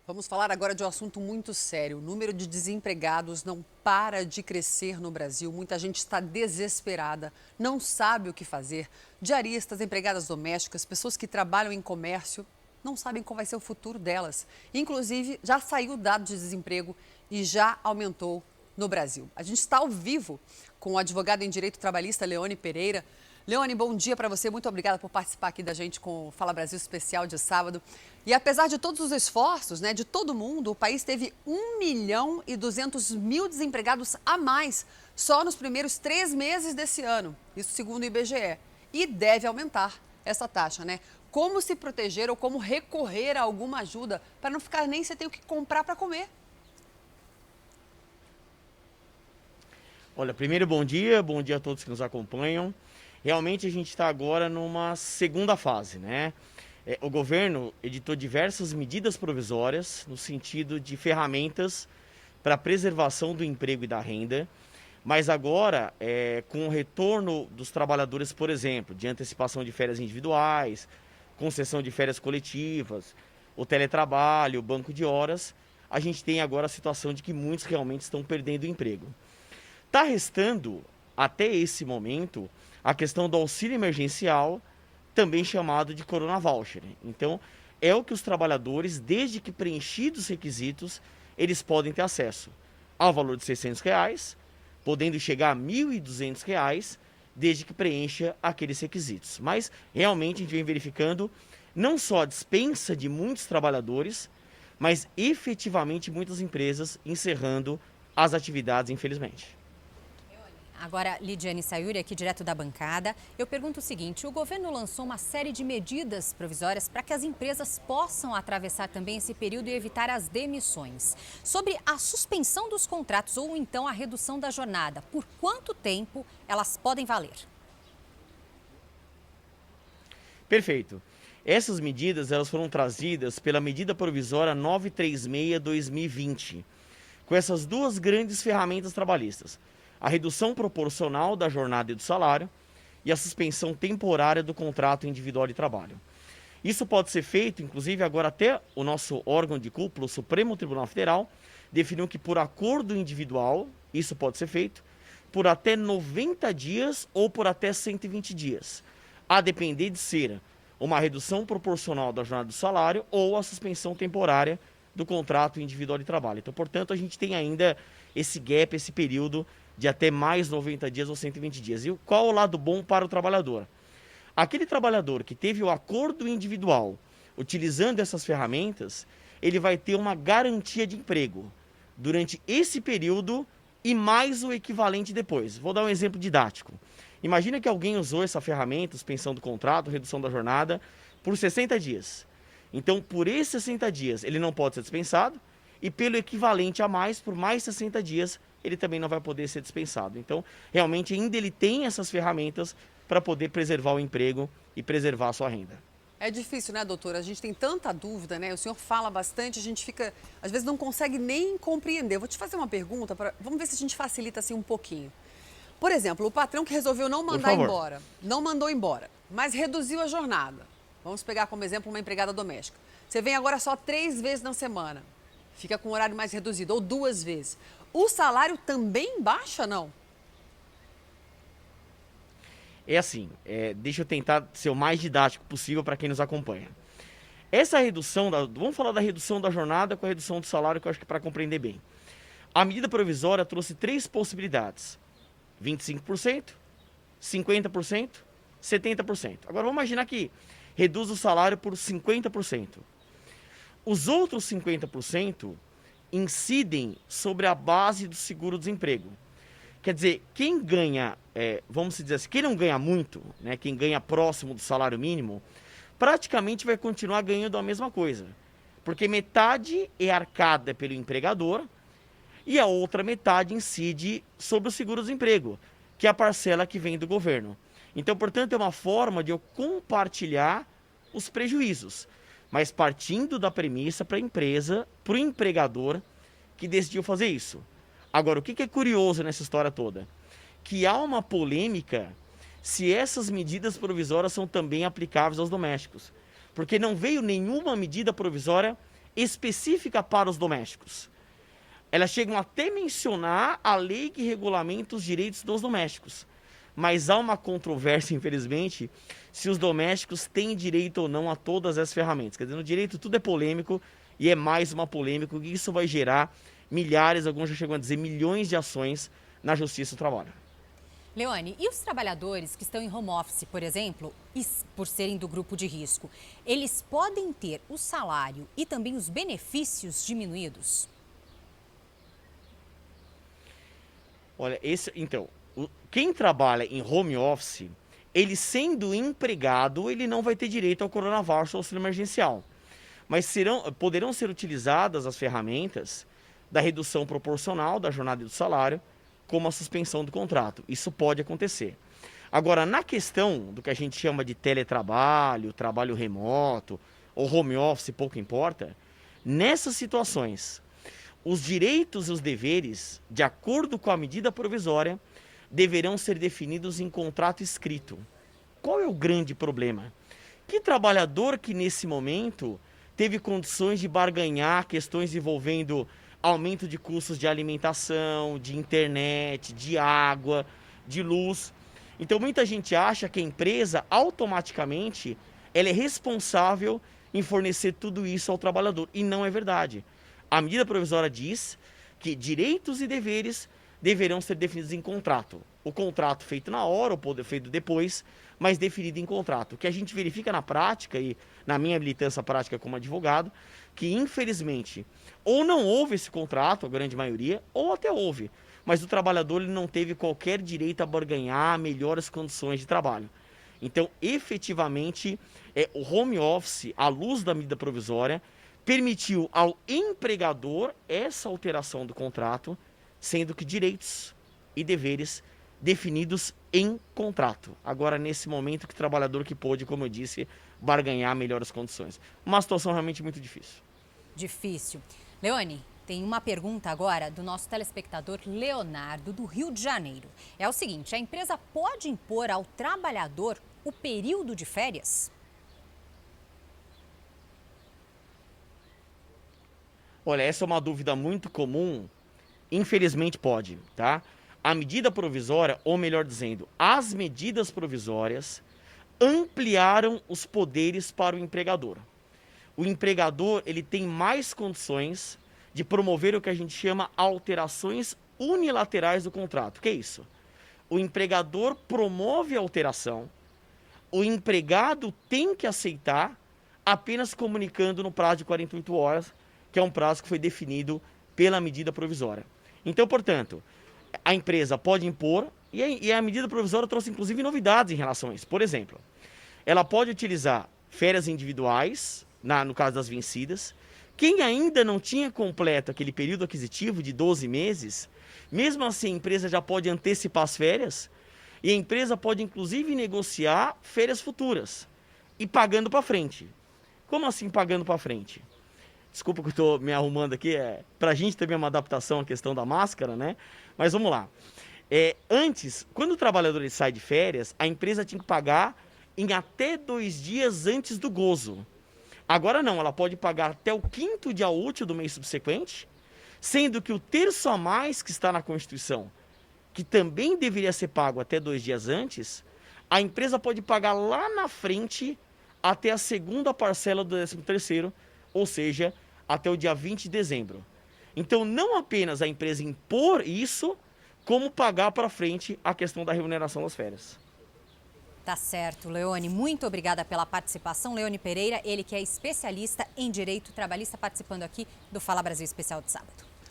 Vamos falar agora de um assunto muito sério. O número de desempregados não para de crescer no Brasil. Muita gente está desesperada, não sabe o que fazer. Diaristas, empregadas domésticas, pessoas que trabalham em comércio, não sabem qual vai ser o futuro delas. Inclusive, já saiu o dado de desemprego e já aumentou no Brasil. A gente está ao vivo com o advogado em direito trabalhista Leone Pereira. Leone, bom dia para você. Muito obrigada por participar aqui da gente com o Fala Brasil Especial de sábado. E apesar de todos os esforços, de todo mundo, o país teve 1.200.000 desempregados a mais só nos primeiros 3 meses desse ano. Isso segundo o IBGE. E deve aumentar essa taxa, Como se proteger ou como recorrer a alguma ajuda para não ficar nem sem ter o que comprar para comer? Olha, primeiro bom dia a todos que nos acompanham. Realmente a gente está agora numa segunda fase, O governo editou diversas medidas provisórias no sentido de ferramentas para a preservação do emprego e da renda, mas agora, com o retorno dos trabalhadores, por exemplo, de antecipação de férias individuais, concessão de férias coletivas, o teletrabalho, o banco de horas, a gente tem agora a situação de que muitos realmente estão perdendo o emprego. Está restando, até esse momento, a questão do auxílio emergencial, também chamado de Corona Voucher. Então, é o que os trabalhadores, desde que preenchidos os requisitos, eles podem ter acesso ao valor de R$ 600, podendo chegar a R$ 1.200, desde que preencha aqueles requisitos. Mas, realmente, a gente vem verificando não só a dispensa de muitos trabalhadores, mas efetivamente muitas empresas encerrando as atividades, infelizmente. Agora, Lidiane Sayuri, aqui direto da bancada, eu pergunto o seguinte: o governo lançou uma série de medidas provisórias para que as empresas possam atravessar também esse período e evitar as demissões. Sobre a suspensão dos contratos ou então a redução da jornada, por quanto tempo elas podem valer? Perfeito. Essas medidas elas foram trazidas pela medida provisória 936/2020, com essas duas grandes ferramentas trabalhistas: a redução proporcional da jornada e do salário e a suspensão temporária do contrato individual de trabalho. Isso pode ser feito, inclusive agora até o nosso órgão de cúpula, o Supremo Tribunal Federal, definiu que por acordo individual, isso pode ser feito por até 90 dias ou por até 120 dias, a depender de ser uma redução proporcional da jornada do salário ou a suspensão temporária do contrato individual de trabalho. Então, portanto, a gente tem ainda esse gap, esse período de até mais 90 dias ou 120 dias. E qual é o lado bom para o trabalhador? Aquele trabalhador que teve o acordo individual utilizando essas ferramentas, ele vai ter uma garantia de emprego durante esse período e mais o equivalente depois. Vou dar um exemplo didático. Imagina que alguém usou essa ferramenta, suspensão do contrato, redução da jornada, por 60 dias. Então, por esses 60 dias, ele não pode ser dispensado e pelo equivalente a mais, por mais 60 dias, ele também não vai poder ser dispensado. Então, realmente, ainda ele tem essas ferramentas para poder preservar o emprego e preservar a sua renda. É difícil, doutora? A gente tem tanta dúvida, O senhor fala bastante, a gente fica, às vezes, não consegue nem compreender. Vou te fazer uma pergunta, vamos ver se a gente facilita assim um pouquinho. Por exemplo, o patrão que resolveu não mandar embora, não mandou embora, mas reduziu a jornada. Vamos pegar como exemplo uma empregada doméstica. Você vem agora só 3 vezes na semana, fica com um horário mais reduzido, ou 2 vezes. O salário também baixa, não? É assim, deixa eu tentar ser o mais didático possível para quem nos acompanha. Essa redução, vamos falar da redução da jornada com a redução do salário, que eu acho que é para compreender bem. A medida provisória trouxe 3 possibilidades: 25%, 50%, 70%. Agora vamos imaginar que reduz o salário por 50%. Os outros 50% incidem sobre a base do seguro-desemprego. Quer dizer, quem ganha, vamos dizer assim, quem não ganha muito, quem ganha próximo do salário mínimo, praticamente vai continuar ganhando a mesma coisa. Porque metade é arcada pelo empregador e a outra metade incide sobre o seguro-desemprego, que é a parcela que vem do governo. Então, portanto, é uma forma de eu compartilhar os prejuízos, mas partindo da premissa para a empresa, para o empregador que decidiu fazer isso. Agora, o que é curioso nessa história toda? Que há uma polêmica se essas medidas provisórias são também aplicáveis aos domésticos. Porque não veio nenhuma medida provisória específica para os domésticos. Elas chegam até mencionar a lei que regulamenta os direitos dos domésticos. Mas há uma controvérsia, infelizmente, se os domésticos têm direito ou não a todas as ferramentas. Quer dizer, no direito tudo é polêmico e é mais uma polêmica, e isso vai gerar milhares, alguns já chegam a dizer milhões de ações na Justiça do Trabalho. Leone, e os trabalhadores que estão em home office, por exemplo, por serem do grupo de risco, eles podem ter o salário e também os benefícios diminuídos? Olha, quem trabalha em home office, ele sendo empregado, ele não vai ter direito ao coronavírus ou auxílio emergencial. Mas poderão ser utilizadas as ferramentas da redução proporcional da jornada e do salário, como a suspensão do contrato. Isso pode acontecer. Agora, na questão do que a gente chama de teletrabalho, trabalho remoto ou home office, pouco importa, nessas situações, os direitos e os deveres, de acordo com a medida provisória, deverão ser definidos em contrato escrito. Qual é o grande problema? Que trabalhador que nesse momento teve condições de barganhar questões envolvendo aumento de custos de alimentação, de internet, de água, de luz. Então muita gente acha que a empresa automaticamente ela é responsável em fornecer tudo isso ao trabalhador, e não é verdade. A medida provisória diz que direitos e deveres deverão ser definidos em contrato. O contrato feito na hora, ou feito depois, mas definido em contrato. O que a gente verifica na prática, e na minha militância prática como advogado, que infelizmente ou não houve esse contrato, a grande maioria, ou até houve, mas o trabalhador ele não teve qualquer direito a barganhar melhores condições de trabalho. Então, efetivamente, o home office, à luz da medida provisória, permitiu ao empregador essa alteração do contrato, sendo que direitos e deveres definidos em contrato. Agora, nesse momento, que o trabalhador que pôde, como eu disse, barganhar melhores condições. Uma situação realmente muito difícil. Difícil. Leone, tem uma pergunta agora do nosso telespectador Leonardo, do Rio de Janeiro. É o seguinte, a empresa pode impor ao trabalhador o período de férias? Olha, essa é uma dúvida muito comum. Infelizmente pode, tá? A medida provisória, ou melhor dizendo, as medidas provisórias ampliaram os poderes para o empregador. O empregador ele tem mais condições de promover o que a gente chama alterações unilaterais do contrato. O que é isso? O empregador promove a alteração, o empregado tem que aceitar apenas comunicando no prazo de 48 horas, que é um prazo que foi definido pela medida provisória. Então, portanto, a empresa pode impor, e a medida provisória trouxe inclusive novidades em relação a isso. Por exemplo, ela pode utilizar férias individuais, no caso das vencidas. Quem ainda não tinha completo aquele período aquisitivo de 12 meses, mesmo assim a empresa já pode antecipar as férias, e a empresa pode inclusive negociar férias futuras e pagando para frente. Como assim pagando para frente? Desculpa que eu estou me arrumando aqui, para a gente também é uma adaptação à questão da máscara, né? Mas vamos lá. Antes, quando o trabalhador ele sai de férias, a empresa tinha que pagar em até 2 dias antes do gozo. Agora não, ela pode pagar até o 5º dia útil do mês subsequente, sendo que o terço a mais que está na Constituição, que também deveria ser pago até 2 dias antes, a empresa pode pagar lá na frente até a segunda parcela do 13º, ou seja, até o dia 20 de dezembro. Então, não apenas a empresa impor isso, como pagar para frente a questão da remuneração das férias. Tá certo, Leone. Muito obrigada pela participação. Leone Pereira, ele que é especialista em direito trabalhista, participando aqui do Fala Brasil Especial de sábado.